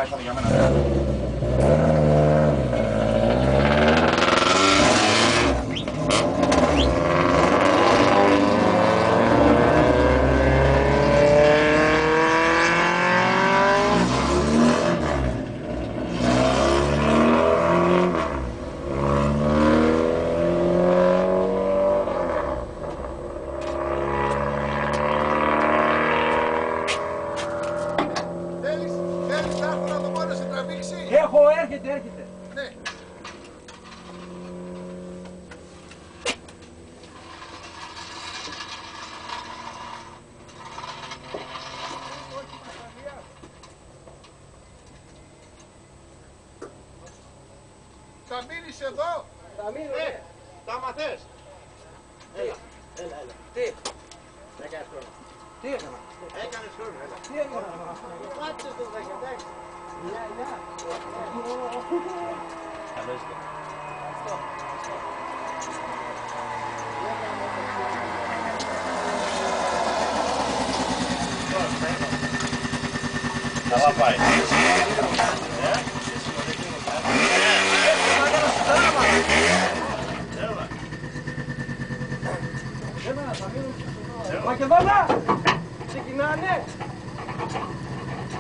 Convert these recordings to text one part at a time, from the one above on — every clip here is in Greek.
ήρθατε για μένα. Έρχεται. Ναι. Θα μείνεις εδώ. Θα μείνω, ναι. Τα μαθες. Έλα. Τι. Έκανες χρόνο. Τι έκανα. Έκανες χρόνο, έλα. Τι έκανα. Πάτησες το δεκατάκι. Γεια. Καλώς ήρθατε. Καλά πάει. Μακεδόνα! Ξεκινάνε!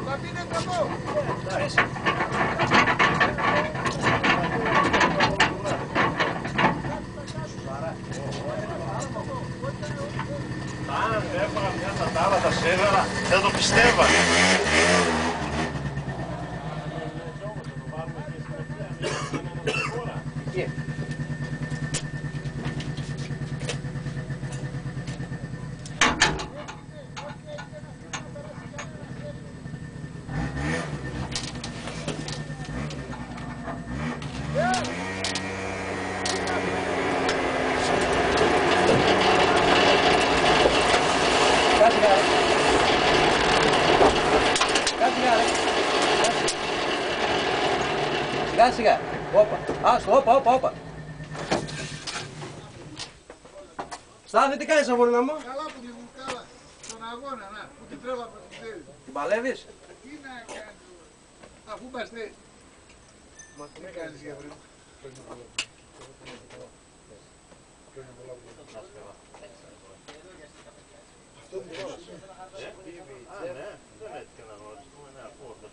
Θα μείνετε εδώ. Αν έφαγα μια στα άλλα τα σέβερα, δεν το πιστεύανε. Σιγά. Όπα. Άστο, όπα. Στάθη, τι κάνεις αγώνα μου. Καλά που τη βουκάλα. Στον αγώνα, να. Που την τρέλα που την ξέρεις. Την παλεύεις. Τι να κάνεις. Αφού είμαστε. Τι κάνεις για βρήμα. Αυτό είναι τώρα. Ναι, δεν έτυχε να γνωριστούμε, ναι, ακούω αυτό.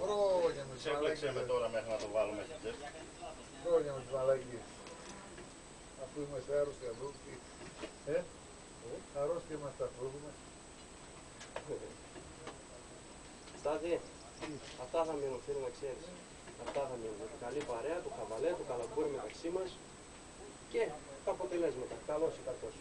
Χρόνια με τις Ξέπλεξε με τώρα μέχρι να το βάλουμε στην τσέπη. Χρόνια με τις μαλακίες. Αφού είμαστε άρρωστοι ανθρώποι. Αρρώστια είμαστε ανθρώποι. Στάθη, αυτά θα μείνουν, φίλοι, να ξέρεις. Αυτά θα μείνουν. Την καλή παρέα, το χαβαλέ, το καλαμπούρι μεταξύ μας και τα αποτελέσματα. Καλός ή κακός.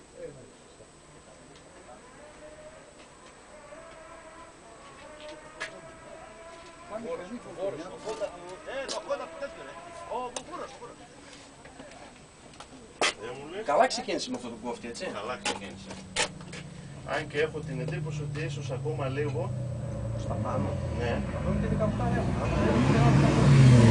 Καλά ξεκίνησε με αυτό το κόφτη, έτσι. Καλά ξεκίνησε. Αν και έχω την εντύπωση ότι ίσως ακόμα λίγο. Στα πάνω. Ναι. Αυτό είναι και 18 ρεύμα.